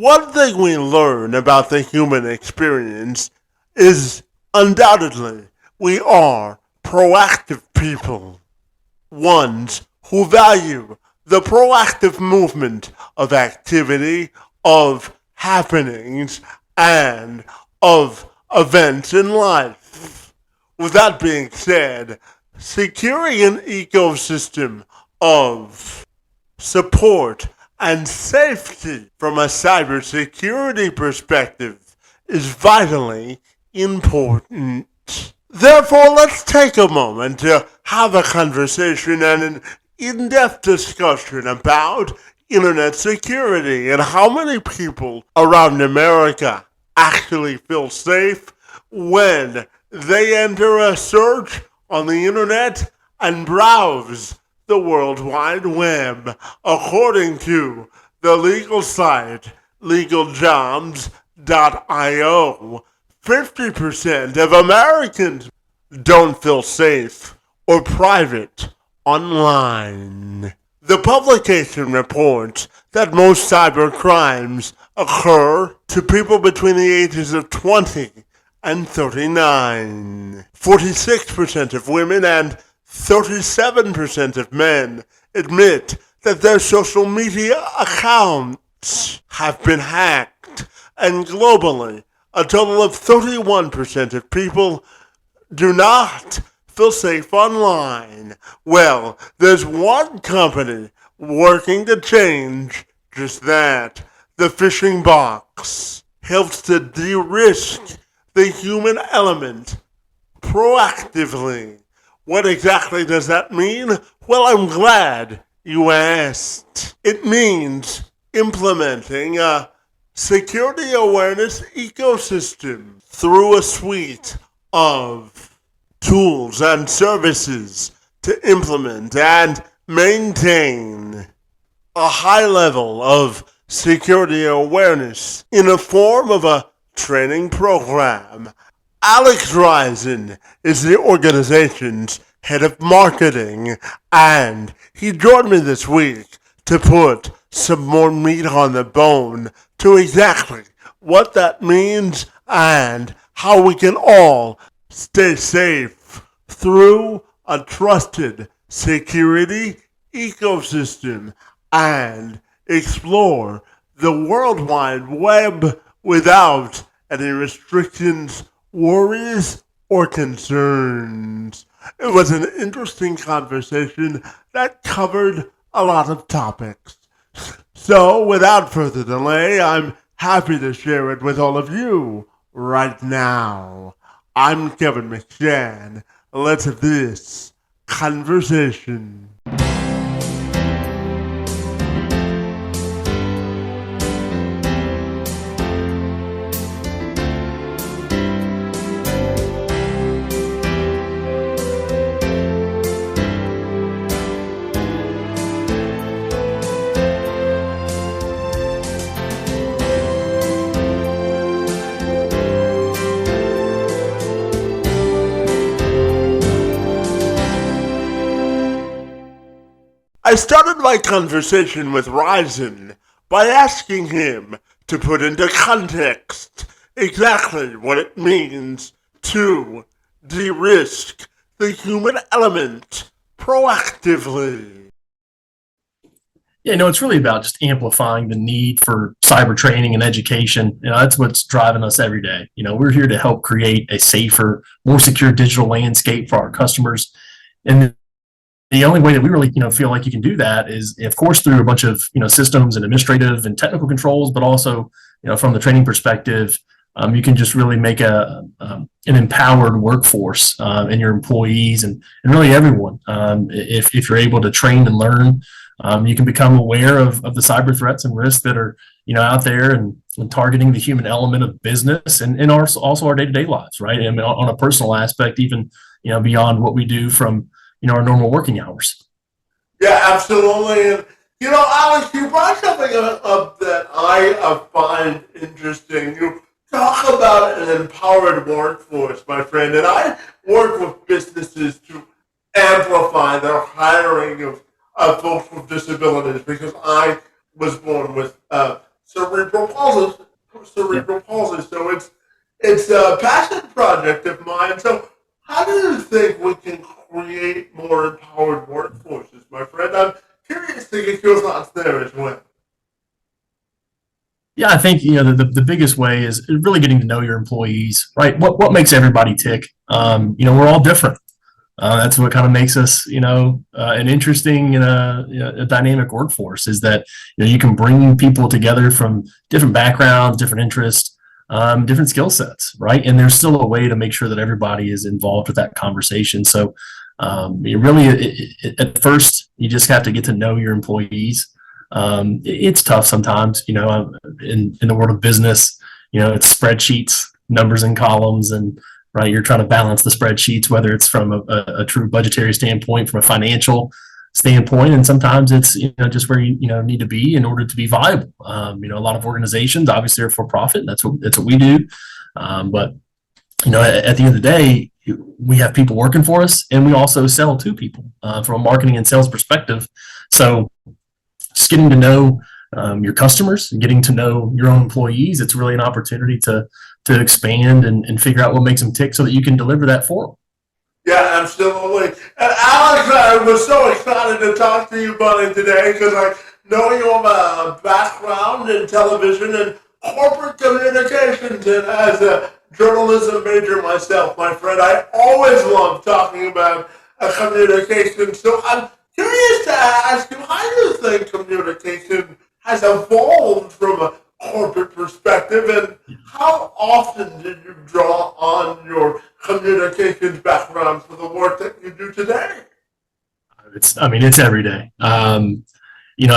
One thing we learn about the human experience is undoubtedly we are proactive people, ones who value the proactive movement of activity, of happenings, and of events in life. With that being said, securing an ecosystem of support and safety from a cybersecurity perspective is vitally important. Therefore, let's take a moment to have a conversation and an in-depth discussion about internet security and how many people around America actually feel safe when they enter a search on the internet and browse the World Wide Web. According to the legal site legaljobs.io, 50% of Americans don't feel safe or private online. The publication reports that most cyber crimes occur to people between the ages of 20 and 39. 46% of women and 37% of men admit that their social media accounts have been hacked, and globally, a total of 31% of people do not feel safe online. Well, there's one company working to change just that. The phishing box helps to de-risk the human element proactively. What exactly does that mean? Well, I'm glad you asked. It means implementing a security awareness ecosystem through a suite of tools and services to implement and maintain a high level of security awareness in the form of a training program. Alex Risen is the organization's head of marketing, and he joined me this week to put some more meat on the bone to exactly what that means and how we can all stay safe through a trusted security ecosystem and explore the World Wide Web without any restrictions, worries, or concerns. It was an interesting conversation that covered a lot of topics. So, without further delay, I'm happy to share it with all of you right now. I'm Kevin McShann. Let's have this conversation. I started my conversation with Ryzen by asking him to put into context exactly what it means to de-risk the human element proactively. Yeah, no, it's really about just amplifying the need for cyber training and education. That's what's driving us every day. We're here to help create a safer, more secure digital landscape for our customers. And the only way that we really, feel like you can do that is, of course, through a bunch of, systems and administrative and technical controls, but also, from the training perspective, you can just really make an empowered workforce and your employees and really everyone. If you're able to train and learn, you can become aware of the cyber threats and risks that are, out there and targeting the human element of business and also our day-to-day lives, right? I mean, on a personal aspect, even, beyond what we do from, our normal working hours. Yeah, absolutely. And, Alex, you brought something up that I find interesting. You talk about an empowered workforce, my friend, and I work with businesses to amplify their hiring of folks with disabilities because I was born with cerebral palsy. Cerebral palsy. So it's a passion project of mine. So how do you think we can create more empowered workforces, my friend? I'm curious to get your thoughts there as well. Yeah, I think the biggest way is really getting to know your employees, right? What makes everybody tick? We're all different. That's what kind of makes us, an interesting, a dynamic workforce. Is that you can bring people together from different backgrounds, different interests, different skill sets, right? And there's still a way to make sure that everybody is involved with that conversation. So, you really, at first, you just have to get to know your employees. It's tough sometimes, in the world of business, it's spreadsheets, numbers and columns, and right, you're trying to balance the spreadsheets, whether it's from a true budgetary standpoint, from a financial standpoint, and sometimes it's just where you need to be in order to be viable. A lot of organizations obviously are for profit, and that's what we do. But at the end of the day, we have people working for us, and we also sell to people from a marketing and sales perspective. So just getting to know your customers and getting to know your own employees, it's really an opportunity to expand and figure out what makes them tick so that you can deliver that for them. Yeah, absolutely. And Alex, I was so excited to talk to you, buddy, today because I know you have a background in television and corporate communications, and as a journalism major myself, my friend, I always love talking about communication. So I'm curious to ask you, how do you think communication has evolved from a corporate perspective, and how often did you draw on your communications background for the work that you do today? It's every day. I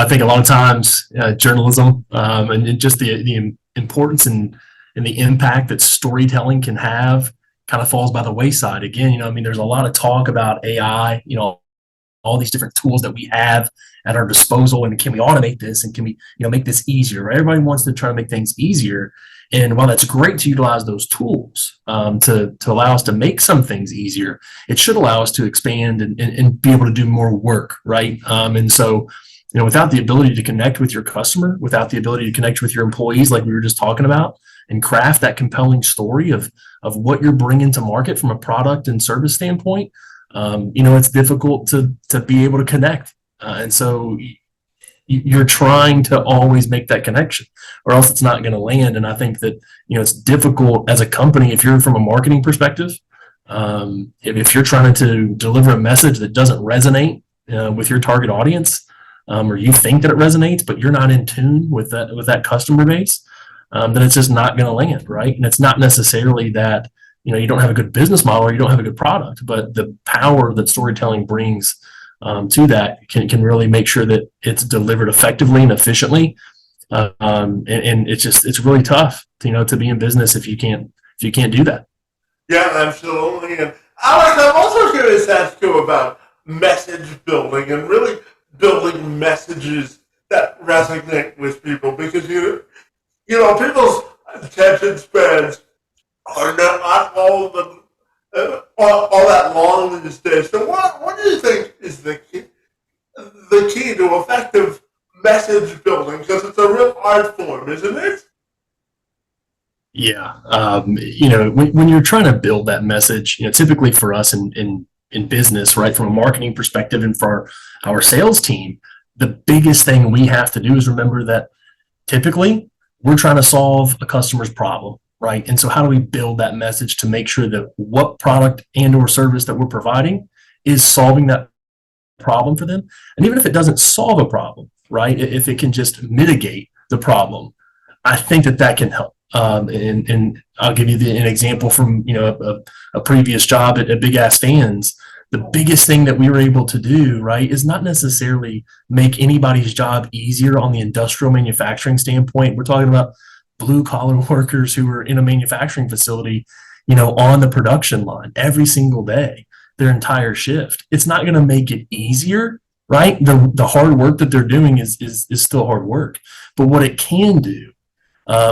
think a lot of times journalism and just the importance and the impact that storytelling can have kind of falls by the wayside. Again, there's a lot of talk about AI, all these different tools that we have at our disposal, and can we automate this, and can we make this easier, right? Everybody wants to try to make things easier, and while that's great to utilize those tools to allow us to make some things easier, it should allow us to expand and be able to do more work, right? And so without the ability to connect with your customer, without the ability to connect with your employees, like we were just talking about, and craft that compelling story of what you're bringing to market from a product and service standpoint, it's difficult to be able to connect. And so you're trying to always make that connection, or else it's not going to land. And I think that, it's difficult as a company, if you're from a marketing perspective, if you're trying to deliver a message that doesn't resonate with your target audience, or you think that it resonates, but you're not in tune with that customer base, then it's just not going to land, right? And it's not necessarily that you don't have a good business model or you don't have a good product, but the power that storytelling brings to that can really make sure that it's delivered effectively and efficiently. And it's really tough, to be in business if you can't do that. Yeah, absolutely. And Alex, I'm also curious to ask you about message building and really building messages that resonate with people, because people's attention spans are not all that long these days. So what do you think is the key to effective message building? Because it's a real art form, isn't it? Yeah. When you're trying to build that message, typically for us in business, right, from a marketing perspective and for our sales team, the biggest thing we have to do is remember that typically we're trying to solve a customer's problem, right? And so how do we build that message to make sure that what product and or service that we're providing is solving that problem for them? And even if it doesn't solve a problem, right, if it can just mitigate the problem, I think that can help. And I'll give you an example from a previous job at Big Ass Fans. The biggest thing that we were able to do, right, is not necessarily make anybody's job easier on the industrial manufacturing standpoint. We're talking about blue collar workers who are in a manufacturing facility, on the production line every single day, their entire shift. It's not going to make it easier, right? The hard work that they're doing is still hard work. But what it can do,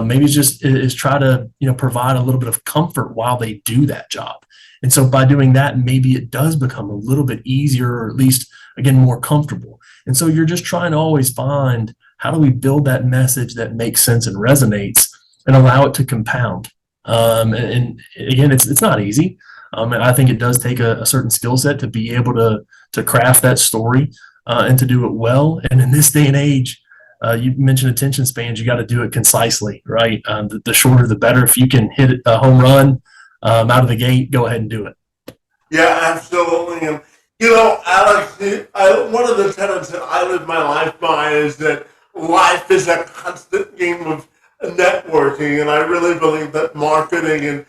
maybe is try to provide a little bit of comfort while they do that job. And so by doing that, maybe it does become a little bit easier, or at least, again, more comfortable. And so you're just trying to always find how do we build that message that makes sense and resonates and allow it to compound? And again, it's not easy. And I think it does take a certain skill set to be able to craft that story and to do it well. And in this day and age, you mentioned attention spans. You got to do it concisely, right? The shorter, the better. If you can hit a home run out of the gate, go ahead and do it. Yeah, absolutely. And, Alex, one of the tenets that I live my life by is that life is a constant game of networking. And I really believe that marketing and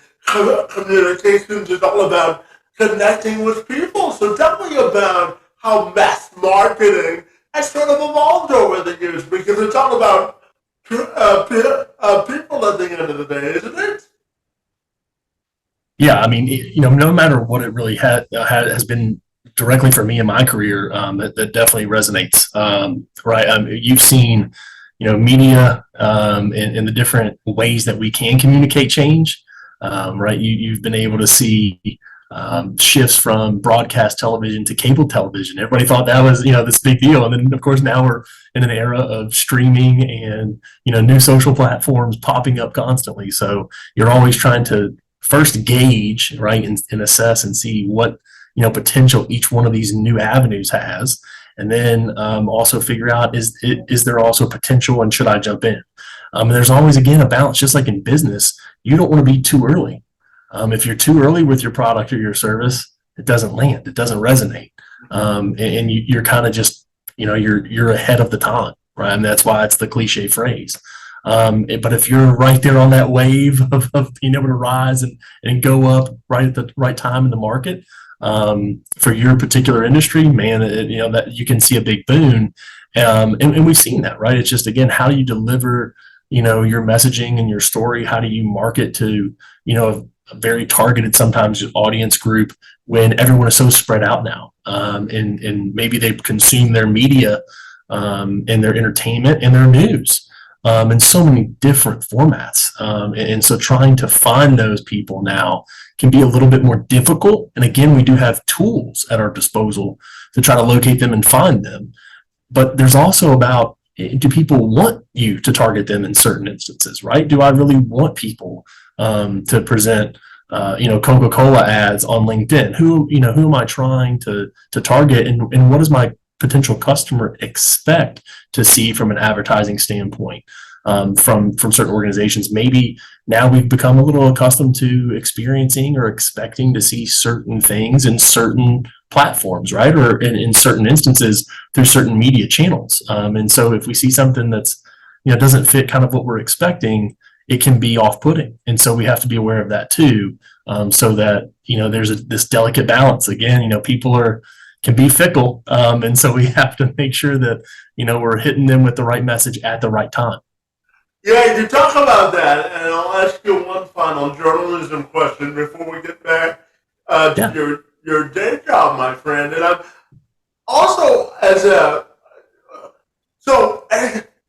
communications is all about connecting with people. So tell me about how mass marketing has sort of evolved over the years, because it's all about people at the end of the day, isn't it? Yeah, I mean, no matter what it really has been directly for me in my career, that definitely resonates. Right, you've seen, media in the different ways that we can communicate change. Right, you've been able to see shifts from broadcast television to cable television. Everybody thought that was, this big deal, and then of course now we're in an era of streaming and new social platforms popping up constantly. So you're always trying to first gauge, right, and assess and see what potential each one of these new avenues has, and then also figure out is there also potential and should I jump in? And there's always again a balance, just like in business. You don't want to be too early. If you're too early with your product or your service, it doesn't land, it doesn't resonate, and you're kind of just you're ahead of the time, right? And that's why it's the cliche phrase. But if you're right there on that wave of being able to rise and go up right at the right time in the market, for your particular industry, man, that you can see a big boon. And we've seen that, right? It's just, again, how do you deliver, your messaging and your story? How do you market to, a very targeted sometimes audience group when everyone is so spread out now? And maybe they consume their media and their entertainment and their news in so many different formats. And so trying to find those people now can be a little bit more difficult. And again, we do have tools at our disposal to try to locate them and find them. But there's also about, do people want you to target them in certain instances, right? Do I really want people to present Coca-Cola ads on LinkedIn? Who am I trying to target, and what does my potential customer expect to see from an advertising standpoint from certain organizations? Maybe now we've become a little accustomed to experiencing or expecting to see certain things in certain platforms, right? Or in certain instances through certain media channels. And so if we see something that's, doesn't fit kind of what we're expecting, it can be off-putting. And so we have to be aware of that too, so that, there's this delicate balance. Again, people can be fickle. And so we have to make sure that, we're hitting them with the right message at the right time. Yeah, you talk about that, and I'll ask you one final journalism question before we get back to your day job, my friend. And I'm also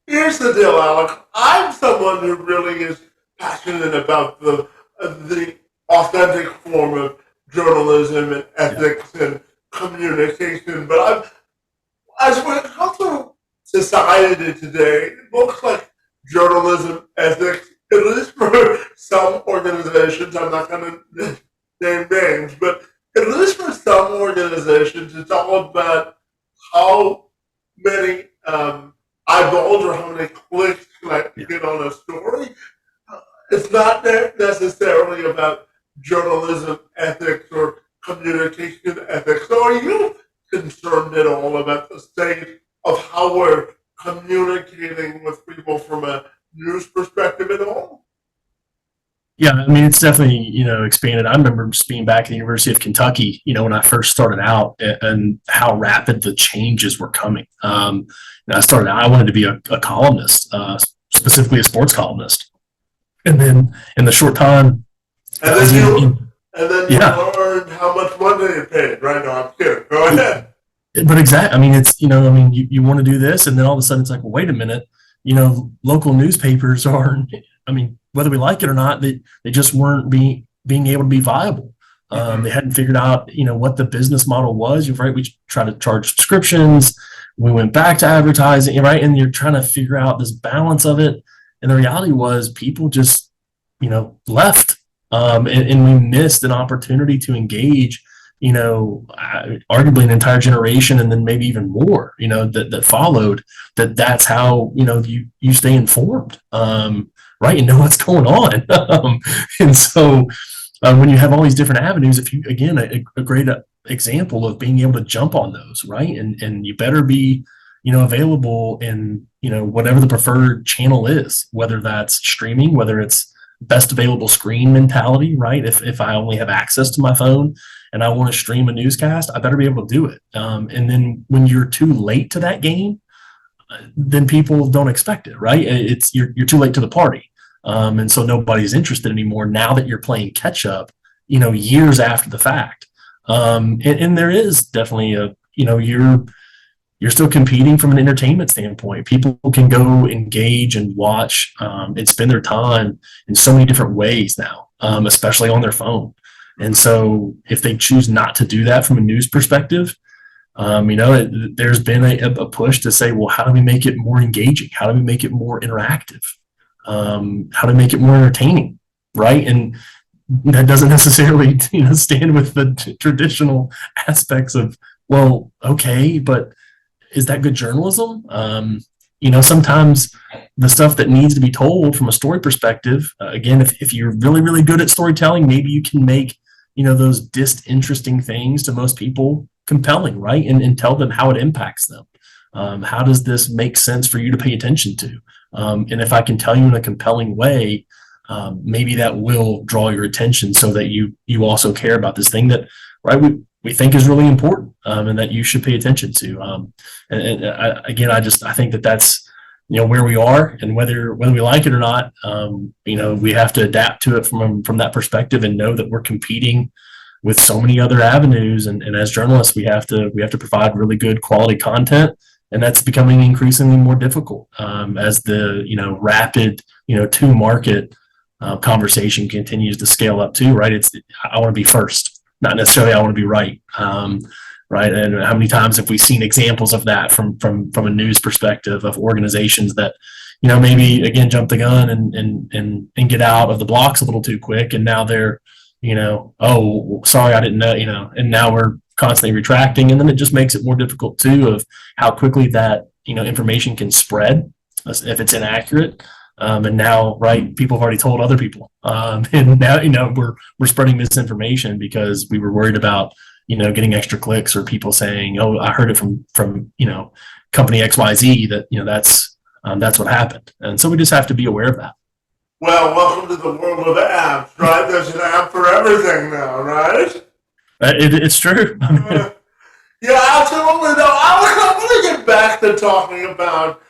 here's the deal, Alex. I'm someone who really is passionate about the authentic form of journalism and ethics and communication. But as we come through society today, it looks like journalism ethics, at least for some organizations, I'm not going to name names, but at least for some organizations, it's all about how many eyeballs or how many clicks can I get on a story. It's not necessarily about journalism ethics or communication ethics. So are you concerned at all about the state of how we're communicating with people from a news perspective at all? Yeah, I mean, it's definitely, expanded. I remember just being back at the University of Kentucky, when I first started out, and how rapid the changes were coming. And I wanted to be a columnist, specifically a sports columnist. And then in the short time, and then you learned how much money you paid, right? No, I'm kidding. Go ahead. But exactly, I mean, it's, you want to do this, and then all of a sudden it's like, well, wait a minute, local newspapers are, whether we like it or not, they just weren't being able to be viable. They hadn't figured out, what the business model was. You're right. We try to charge subscriptions. We went back to advertising, right? And you're trying to figure out this balance of it. And the reality was people just, left. And we missed an opportunity to engage, arguably an entire generation, and then maybe even more, that followed. That's how, you stay informed, right? And know what's going on. And so when you have all these different avenues, if you, again, a great example of being able to jump on those, right? And you better be, available in, whatever the preferred channel is, whether that's streaming, whether it's best available screen mentality, right? If I only have access to my phone and I want to stream a newscast, I better be able to do it. And then when you're too late to that game, then people don't expect it, right? You're too late to the party. And so nobody's interested anymore now that you're playing catch up, years after the fact. And there is definitely you're still competing from an entertainment standpoint. People can go engage and watch and spend their time in so many different ways now, especially on their phone. And so if they choose not to do that from a news perspective, there's been a push to say, well, how do we make it more engaging? How do we make it more interactive? How do we make it more entertaining? Right. And that doesn't necessarily, stand with the traditional aspects of, well, okay, but is that good journalism? Sometimes the stuff that needs to be told from a story perspective, again, if you're really, really good at storytelling, maybe you can make, those disinteresting things to most people compelling, right? And tell them how it impacts them. How does this make sense for you to pay attention to? And if I can tell you in a compelling way, maybe that will draw your attention so that you also care about this thing that, right, we think is really important, and that you should pay attention to. I think that's, where we are, and whether we like it or not, we have to adapt to it from that perspective and know that we're competing with so many other avenues. And as journalists, we have to provide really good quality content. And that's becoming increasingly more difficult as the, rapid, to market conversation continues to scale up too, right? I want to be first, not necessarily I want to be right. Right. And how many times have we seen examples of that from a news perspective of organizations that, maybe again, jump the gun and get out of the blocks a little too quick. And now they're, oh, sorry, I didn't know, and now we're constantly retracting. And then it just makes it more difficult too of how quickly that, information can spread if it's inaccurate. And now, right, people have already told other people. And now, we're spreading misinformation because we were worried about, getting extra clicks or people saying, oh, I heard it from company XYZ that, that's what happened. And so we just have to be aware of that. Well, welcome to the world of apps, right? There's an app for everything now, right? It's true. Yeah, absolutely. No, I want to get back to talking about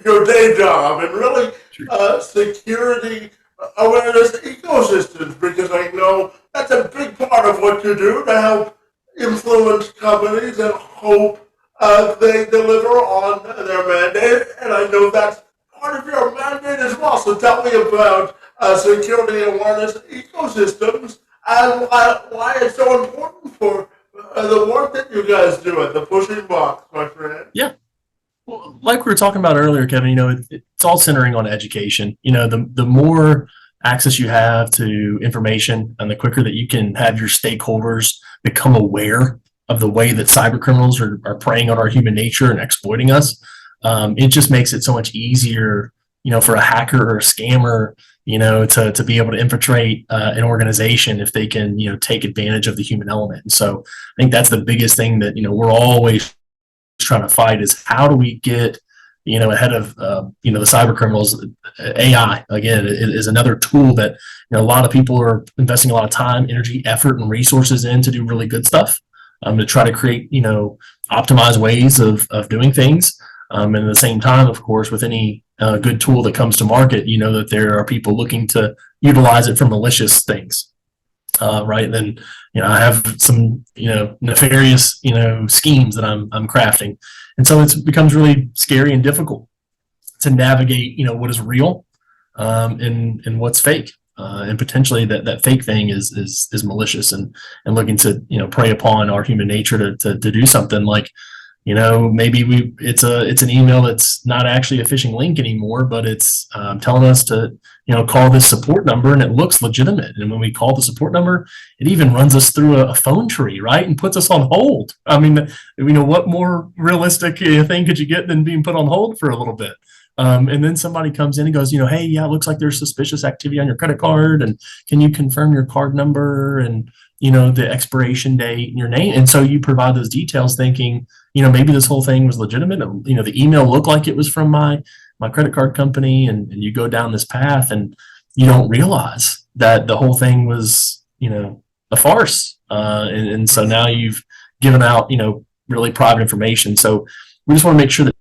your day job and really security awareness ecosystems, because I know that's a big part of what you do to help influence companies and hope they deliver on their mandate. And I know that's part of your mandate as well. So tell me about security awareness ecosystems and why it's so important for the work that you guys do at the Pushing Box, my friend. Yeah. Well, like we were talking about earlier, Kevin, it's all centering on education. The more access you have to information and the quicker that you can have your stakeholders become aware of the way that cyber criminals are preying on our human nature and exploiting us, it just makes it so much easier, for a hacker or a scammer, to be able to infiltrate an organization if they can, take advantage of the human element. And so I think that's the biggest thing that, we're always trying to fight is how do we get, ahead of, the cyber criminals. AI, again, is another tool that, a lot of people are investing a lot of time, energy, effort, and resources in to do really good stuff, to try to create, optimized ways of doing things. And at the same time, of course, with any good tool that comes to market, that there are people looking to utilize it for malicious things. Right. And then, I have some, nefarious, schemes that I'm crafting. And so it becomes really scary and difficult to navigate, what is real and what's fake. And potentially that fake thing is malicious and looking to, prey upon our human nature to do something like, maybe it's an email that's not actually a phishing link anymore, but it's telling us to, call this support number, and it looks legitimate. And when we call the support number, it even runs us through a phone tree, right? And puts us on hold. I mean, what more realistic thing could you get than being put on hold for a little bit? And then somebody comes in and goes, hey, yeah, it looks like there's suspicious activity on your credit card. And can you confirm your card number and, the expiration date and your name? And so you provide those details thinking, maybe this whole thing was legitimate. The email looked like it was from my credit card company, and you go down this path and you don't realize that the whole thing was, a farce. And so now you've given out, really private information. So we just want to make sure that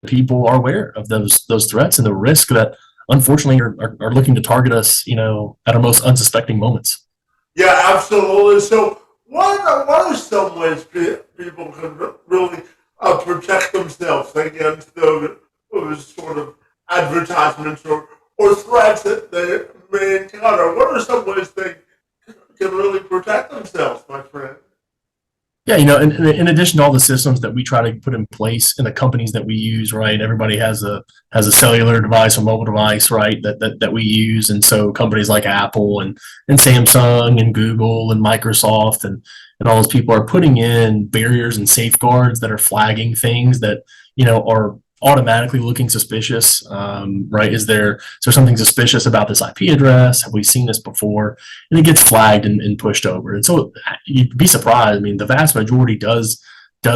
people are aware of those threats and the risk that unfortunately are looking to target us, at our most unsuspecting moments. Yeah, absolutely. So what are some ways people can really protect themselves against those sort of advertisements or threats that they may encounter? What are some ways they can really protect themselves, my friend? Yeah, in addition to all the systems that we try to put in place in the companies that we use, right? Everybody has a cellular device, a mobile device, right? That we use, and so companies like Apple and Samsung and Google and Microsoft and all those people are putting in barriers and safeguards that are flagging things that are automatically looking suspicious, right? Is there something suspicious about this IP address? Have we seen this before? And it gets flagged and pushed over. And so you'd be surprised. I mean, the vast majority does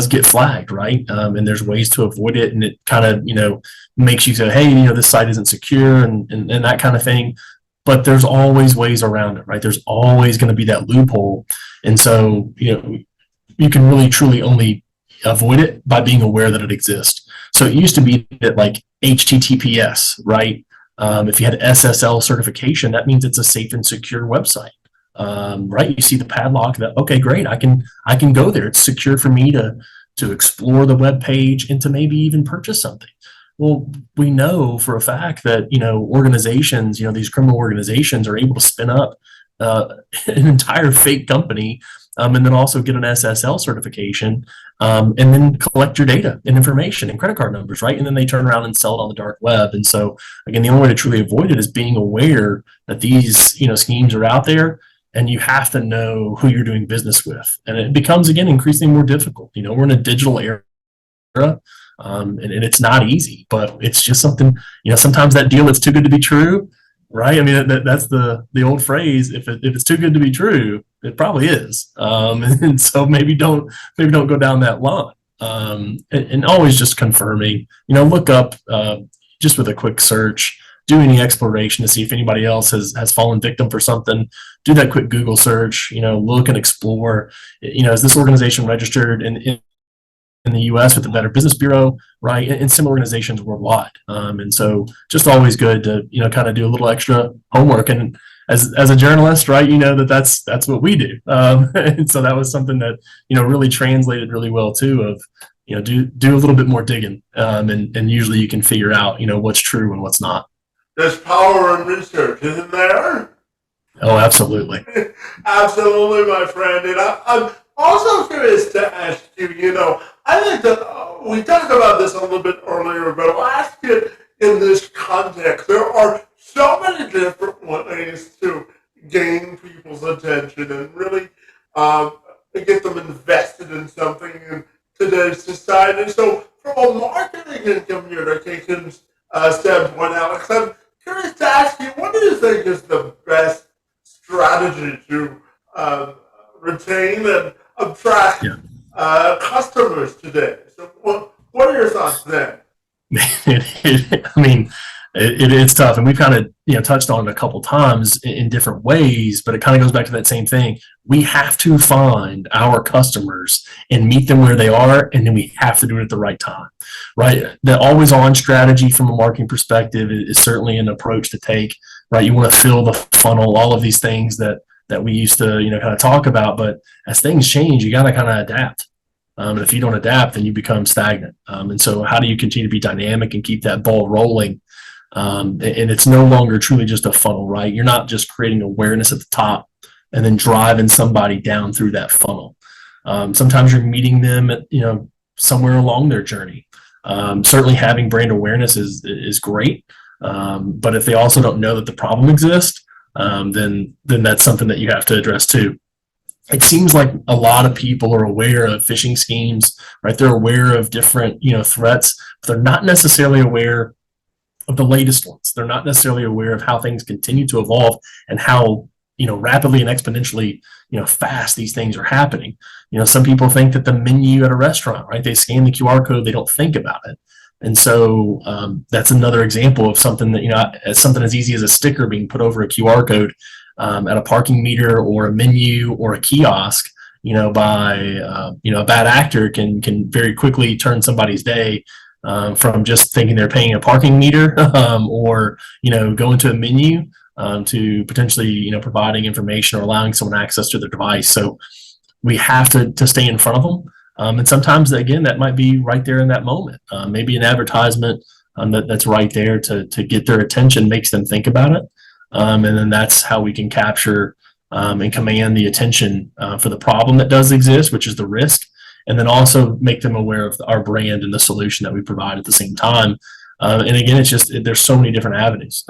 get flagged, right? And there's ways to avoid it. And it kind of, makes you say, hey, this site isn't secure and that kind of thing. But there's always ways around it, right? There's always going to be that loophole. And so, you can really truly only avoid it by being aware that it exists. So it used to be that like HTTPS, right? If you had SSL certification, that means it's a safe and secure website, right? You see the padlock that, okay, great, I can go there. It's secure for me to explore the web page and to maybe even purchase something. Well, we know for a fact that, organizations, these criminal organizations are able to spin up an entire fake company, and then also get an SSL certification, and then collect your data and information and credit card numbers, right? And then they turn around and sell it on the dark web. And so, again, the only way to truly avoid it is being aware that these, schemes are out there, and you have to know who you're doing business with. And it becomes, again, increasingly more difficult. We're in a digital era. And it's not easy, but it's just something, sometimes that deal is too good to be true, right? I mean, that's the old phrase. If it's too good to be true, it probably is. And so maybe don't go down that line. And always just confirming, look up, just with a quick search, do any exploration to see if anybody else has fallen victim for something. Do that quick Google search, look and explore, is this organization registered in the U.S. with the Better Business Bureau, right, and similar organizations worldwide. And so just always good to, kind of do a little extra homework. And as a journalist, right, that's what we do. And so that was something that, really translated really well too of, do a little bit more digging. And usually you can figure out, what's true and what's not. There's power in research, isn't there? Oh, absolutely. Absolutely, my friend. And I'm also curious to ask you, I think that we talked about this a little bit earlier, but I'll ask you in this context. There are so many different ways to gain people's attention and really get them invested in something in today's society. So from a marketing and communications standpoint, Alex, I'm curious to ask you, what do you think is the best strategy to retain and attract customers today? So what are your thoughts there? It's tough, and we've kind of touched on it a couple times in different ways, but it kind of goes back to that same thing. We have to find our customers and meet them where they are, and then we have to do it at the right time, right? The always on strategy from a marketing perspective is certainly an approach to take, right? You want to fill the funnel, all of these things that we used to kind of talk about, but as things change, you got to kind of adapt. And if you don't adapt, then you become stagnant. And so how do you continue to be dynamic and keep that ball rolling? And it's no longer truly just a funnel, right? You're not just creating awareness at the top and then driving somebody down through that funnel. Sometimes you're meeting them at, somewhere along their journey. Certainly having brand awareness is great. But if they also don't know that the problem exists, then that's something that you have to address too. It seems like a lot of people are aware of phishing schemes, right? They're aware of different, threats, but they're not necessarily aware of the latest ones. They're not necessarily aware of how things continue to evolve and how, rapidly and exponentially, fast these things are happening. Some people think that the menu at a restaurant, right? They scan the QR code, they don't think about it. And so that's another example of something that, as something as easy as a sticker being put over a QR code at a parking meter or a menu or a kiosk, by, a bad actor can very quickly turn somebody's day from just thinking they're paying a parking meter or, going to a menu to potentially, providing information or allowing someone access to their device. So we have to stay in front of them. And sometimes, again, that might be right there in that moment. Maybe an advertisement that's right there to get their attention, makes them think about it. And then that's how we can capture and command the attention for the problem that does exist, which is the risk, and then also make them aware of our brand and the solution that we provide at the same time. And again, it's just, there's so many different avenues.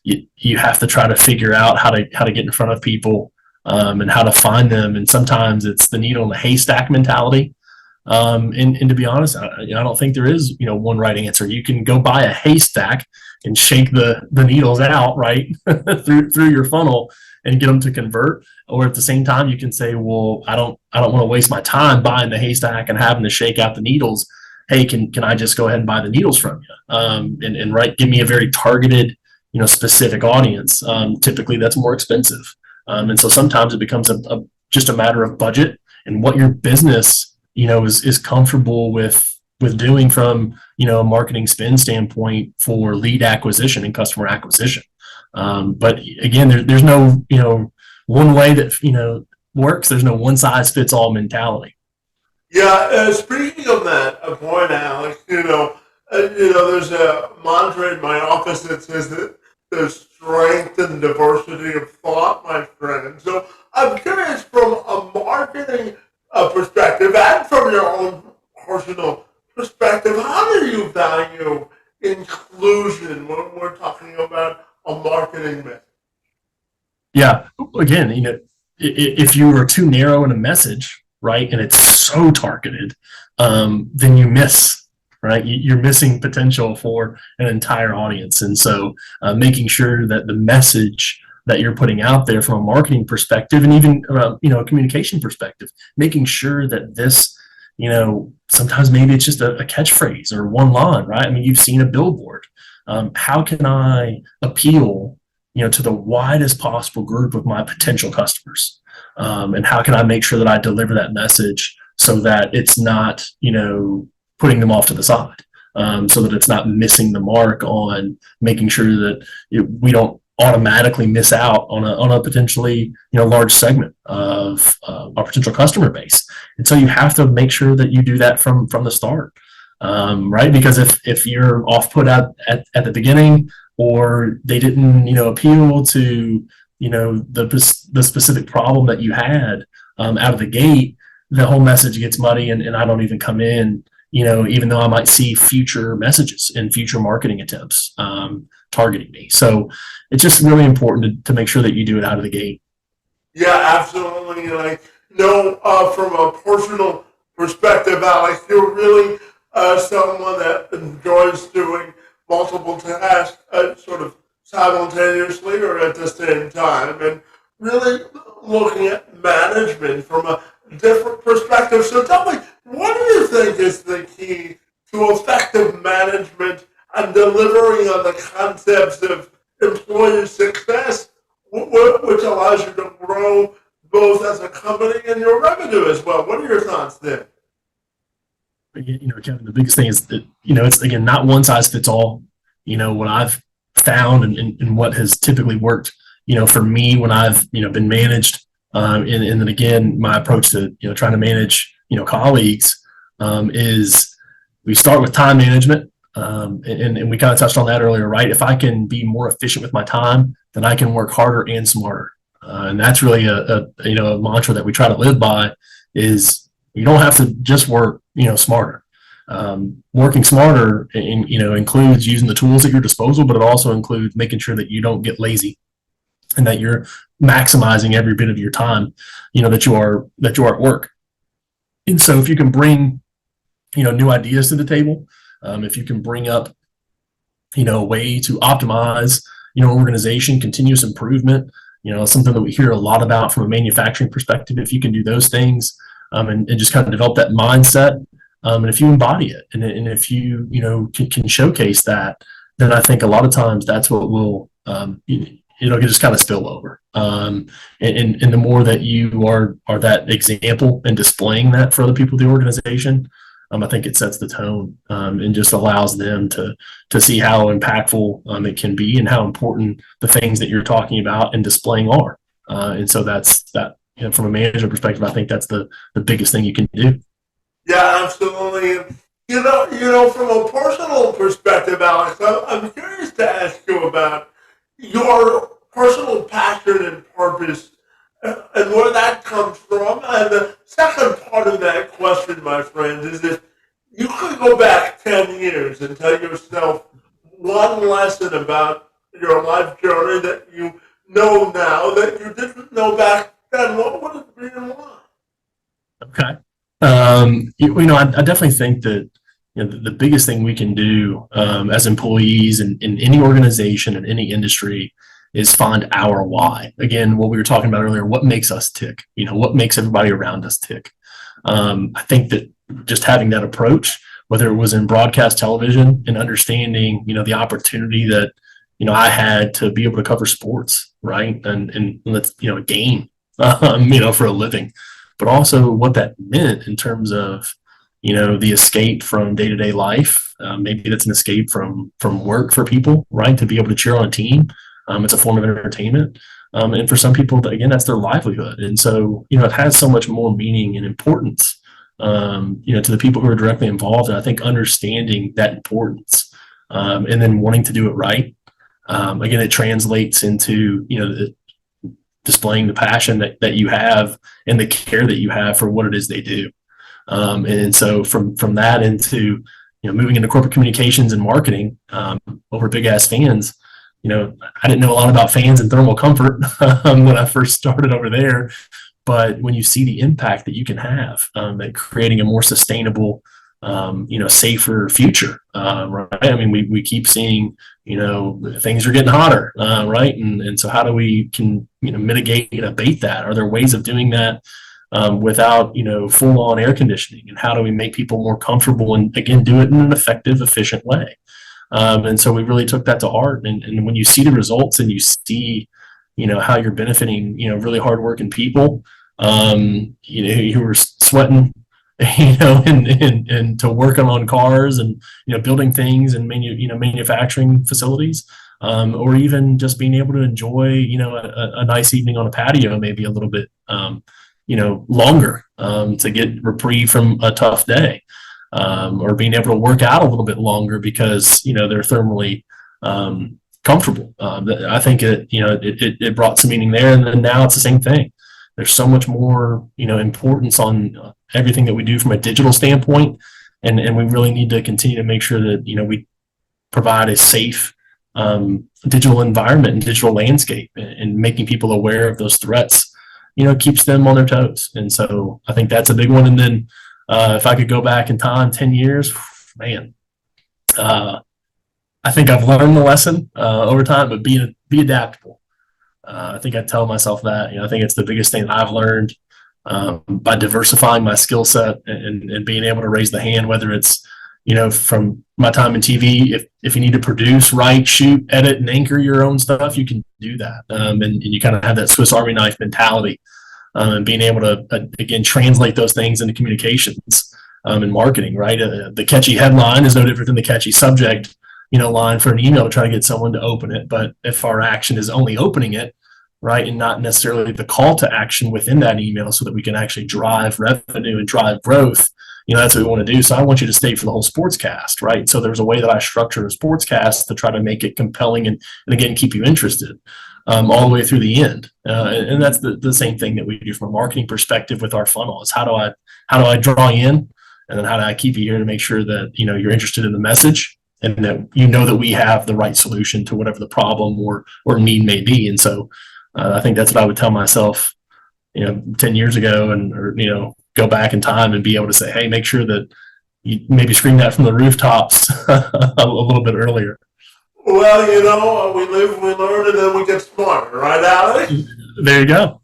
You have to try to figure out how to get in front of people and how to find them. And sometimes it's the needle in the haystack mentality. And to be honest, I don't think there is, one right answer. You can go buy a haystack and shake the needles out, right, through your funnel and get them to convert. Or at the same time, you can say, well, I don't want to waste my time buying the haystack and having to shake out the needles. Hey, can I just go ahead and buy the needles from you? And give me a very targeted, specific audience. Typically that's more expensive. And so sometimes it becomes just a matter of budget and what your business, is comfortable with doing from, a marketing spend standpoint for lead acquisition and customer acquisition. But again, there's no, one way that, works. There's no one size fits all mentality. Yeah, speaking of that point, Alex, there's a mantra in my office that says that there's strength and diversity of thought, my friend. So I'm curious, from a marketing perspective and from your own personal perspective, how do you value inclusion when we're talking about a marketing message? Yeah, again, if you are too narrow in a message, right, and it's so targeted, then you miss, right? You're missing potential for an entire audience. And so making sure that the message that you're putting out there from a marketing perspective and even, a communication perspective, making sure that this, sometimes maybe it's just a catchphrase or one line, right? I mean, you've seen a billboard. How can I appeal, to the widest possible group of my potential customers? And how can I make sure that I deliver that message so that it's not, putting them off to the side, so that it's not missing the mark on making sure that we don't automatically miss out on a potentially, large segment of our potential customer base. And so you have to make sure that you do that from the start, right? Because if you're off put out at the beginning, or they didn't, appeal to, the specific problem that you had out of the gate, the whole message gets muddy and I don't even come in, even though I might see future messages and future marketing attempts targeting me. So it's just really important to make sure that you do it out of the gate. Yeah, absolutely. From a personal perspective, Alex, you're really someone that enjoys doing multiple tasks sort of simultaneously or at the same time, and really looking at management from a different perspective. So tell me, what do you think is the key to effective management and delivering on the concepts of employee success, which allows you to grow both as a company and your revenue as well? What are your thoughts there? Kevin, the biggest thing is that, it's, again, not one size fits all. What I've found and what has typically worked, for me when I've, been managed, and then again, my approach to, trying to manage, colleagues, is we start with time management. And we kind of touched on that earlier, right? If I can be more efficient with my time, then I can work harder and smarter. And that's really a mantra that we try to live by, is you don't have to just work, smarter. Working smarter, includes using the tools at your disposal, but it also includes making sure that you don't get lazy and that you're maximizing every bit of your time, that you are at work. And so if you can bring, new ideas to the table, if you can bring up, a way to optimize, organization, continuous improvement, something that we hear a lot about from a manufacturing perspective. If you can do those things, and just kind of develop that mindset, and if you embody it, and if you, can showcase that, then I think a lot of times that's what will, it'll just kind of spill over. And the more that you are that example and displaying that for other people in the organization, I think it sets the tone, and just allows them to see how impactful it can be and how important the things that you're talking about and displaying are. And so that's that. From a management perspective, I think that's the biggest thing you can do. Yeah, absolutely. From a personal perspective, Alex, I'm curious to ask you about your personal passion and purpose, and where that comes from. And the second part of that question, my friend, is if you could go back 10 years and tell yourself one lesson about your life journey that you know now that you didn't know back then, what would it be and why? Okay. I definitely think that the biggest thing we can do, as employees in any organization, in any industry, is find our why. Again, what we were talking about earlier, what makes us tick, what makes everybody around us tick. I think that just having that approach, whether it was in broadcast television and understanding, the opportunity that, I had to be able to cover sports, right? And let's, a game, for a living, but also what that meant in terms of, the escape from day-to-day life. Maybe that's an escape from work for people, right? To be able to cheer on a team. It's a form of entertainment. And for some people, again, that's their livelihood. And so, it has so much more meaning and importance, to the people who are directly involved. And I think understanding that importance, and then wanting to do it right. Again, it translates into, displaying the passion that you have and the care that you have for what it is they do. And so from that into, moving into corporate communications and marketing, over Big Ass Fans, I didn't know a lot about fans and thermal comfort when I first started over there. But when you see the impact that you can have, at creating a more sustainable, safer future, right? I mean, we keep seeing, things are getting hotter, right? And so how do we mitigate and abate that? Are there ways of doing that, without, full on air conditioning? And how do we make people more comfortable and, again, do it in an effective, efficient way? And so we really took that to heart. And when you see the results and you see, how you're benefiting, really hardworking people, who are sweating, and to working on cars and, building things and manufacturing facilities, or even just being able to enjoy, a nice evening on a patio, maybe a little bit, longer, to get reprieve from a tough day, or being able to work out a little bit longer because, they're thermally, comfortable. I think it brought some meaning there. And then now it's the same thing. There's so much more, importance on everything that we do from a digital standpoint. And we really need to continue to make sure that, we provide a safe, digital environment and digital landscape, and making people aware of those threats, keeps them on their toes. And so I think that's a big one. And then, if I could go back in time 10 years, man, I think I've learned the lesson, over time, but be adaptable. I think I tell myself that, I think it's the biggest thing that I've learned, by diversifying my skill set and being able to raise the hand, whether it's, from my time in TV, if you need to produce, write, shoot, edit, and anchor your own stuff, you can do that. And you kind of have that Swiss Army knife mentality, and being able to, again, translate those things into communications, and marketing, right? The catchy headline is no different than the catchy subject, line for an email to try to get someone to open it. But if our action is only opening it, right, and not necessarily the call to action within that email so that we can actually drive revenue and drive growth, that's what we want to do. So I want you to stay for the whole sportscast, right? So there's a way that I structure a sportscast to try to make it compelling and again, keep you interested, all the way through the end. And that's the same thing that we do from a marketing perspective with our funnel is how do I draw you in? And then how do I keep you here to make sure that, you're interested in the message and that that we have the right solution to whatever the problem or need may be. And so I think that's what I would tell myself, 10 years ago, or go back in time and be able to say, hey, make sure that you maybe scream that from the rooftops a little bit earlier. Well, we live, we learn, and then we get smarter, right, Alex? There you go.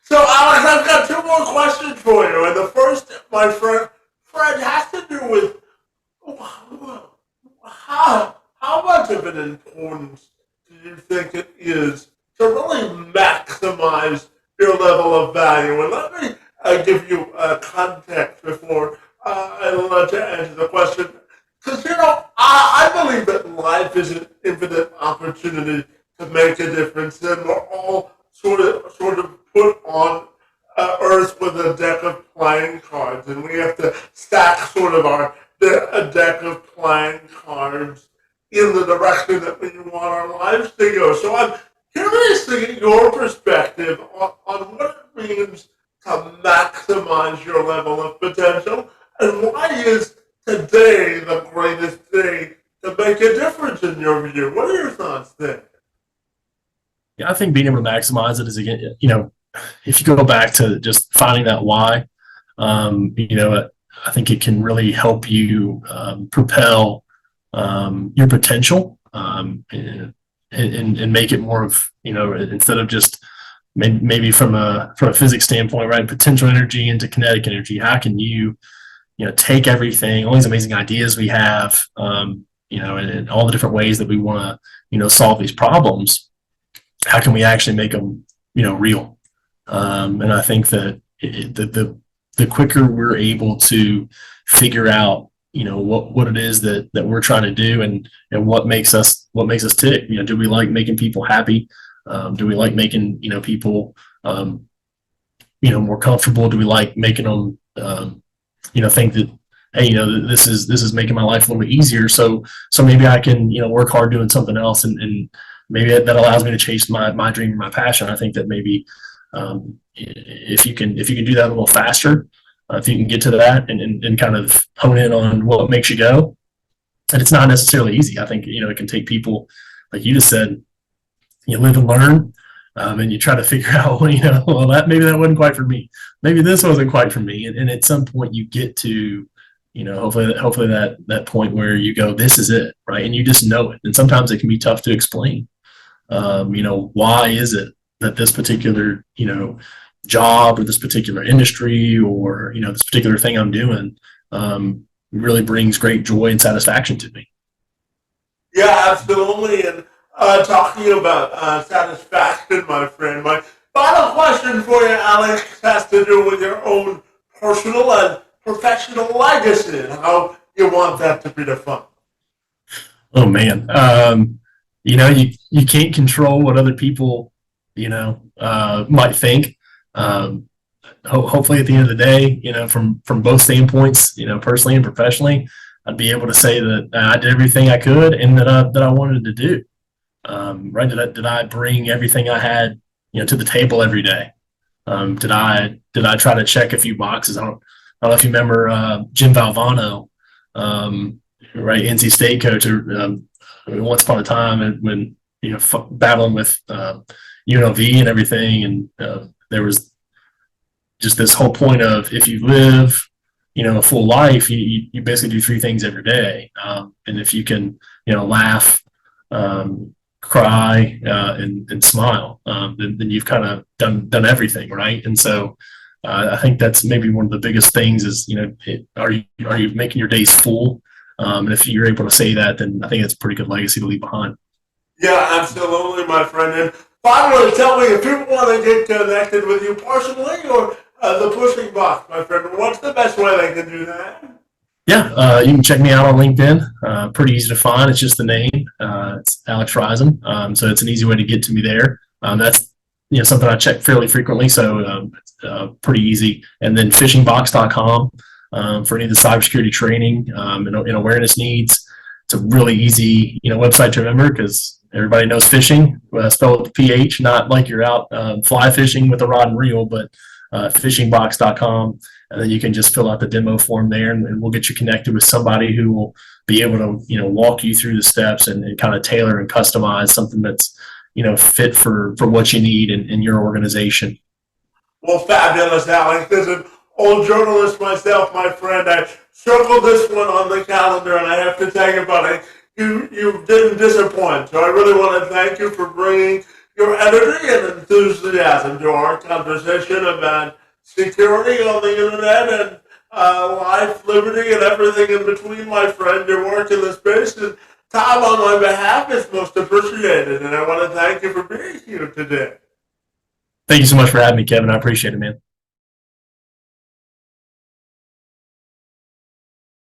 So, Alex, I've got two more questions for you. And the first, my friend, has to do with how much of an importance do you think it is to really maximize your level of value? And let me give you context before I let you answer the question. Because, I believe that life is an infinite opportunity to make a difference, and we're all sort of put on Earth with a deck of playing cards, and we have to stack sort of a deck of playing cards in the direction that we want our lives to go. So I'm curious to get your perspective on what it means to maximize your level of potential, and why is today the greatest day to make a difference in your view? What are your thoughts there? Yeah, I think being able to maximize it is, again, if you go back to just finding that why, I think it can really help you propel your potential, and make it more of, instead of just maybe from a physics standpoint, right? Potential energy into kinetic energy. How can you, take everything, all these amazing ideas we have, and all the different ways that we want to, solve these problems. How can we actually make them, real? And I think that the quicker we're able to figure out, what it is that we're trying to do, and what makes us tick. Do we like making people happy? Do we like making, people, more comfortable? Do we like making them, think that, hey, this is making my life a little bit easier. So maybe I can, work hard doing something else, and maybe that allows me to chase my dream and my passion. I think that maybe if you can do that a little faster, if you can get to that and kind of hone in on what makes you go, and it's not necessarily easy. I think it can take people, like you just said, you live and learn, and you try to figure out, well, maybe that wasn't quite for me. Maybe this wasn't quite for me, and at some point you get to, hopefully that point where you go, this is it, right? And you just know it. And sometimes it can be tough to explain. Why is it that this particular, job or this particular industry or, this particular thing I'm doing, really brings great joy and satisfaction to me. Yeah, absolutely. And talking about satisfaction, my friend, my final question for you, Alex, has to do with your own personal and professional legacy and how you want that to be defined. Oh man, you can't control what other people, might think. Hopefully, at the end of the day, from both standpoints, personally and professionally, I'd be able to say that I did everything I could and that I wanted to do. Right? Did I bring everything I had, to the table every day? Did I try to check a few boxes? I don't know if you remember Jim Valvano, right? NC State coach. Once upon a time, when battling with UNLV and everything, and there was just this whole point of, if you live, a full life, you basically do three things every day, and if you can, laugh, cry, and smile, then you've kind of done everything, right? And so I think that's maybe one of the biggest things is, are you making your days full? And if you're able to say that, then I think it's a pretty good legacy to leave behind. Yeah, absolutely, my friend. And finally, tell me, if people want to get connected with you personally or the Pushing Box, my friend, what's the best way they can do that? Yeah, you can check me out on LinkedIn. Pretty easy to find. It's just the name. It's Alex Risen. So it's an easy way to get to me there. That's something I check fairly frequently, so it's pretty easy. And then fishingbox.com for any of the cybersecurity training and awareness needs. It's a really easy website to remember because everybody knows fishing. Spell with the PH, not like you're out fly fishing with a rod and reel, but fishingbox.com. and then you can just fill out the demo form there, and we'll get you connected with somebody who will be able to, walk you through the steps and kind of tailor and customize something that's, fit for what you need in your organization. Well, fabulous, Alex. As an old journalist myself, my friend, I circled this one on the calendar, and I have to tell you, buddy, you didn't disappoint. So I really want to thank you for bringing your energy and enthusiasm to our conversation about security on the internet and life, liberty, and everything in between, my friend. Your work in the space and time on my behalf is most appreciated, and I want to thank you for being here today. Thank you so much for having me, Kevin. I appreciate it, man.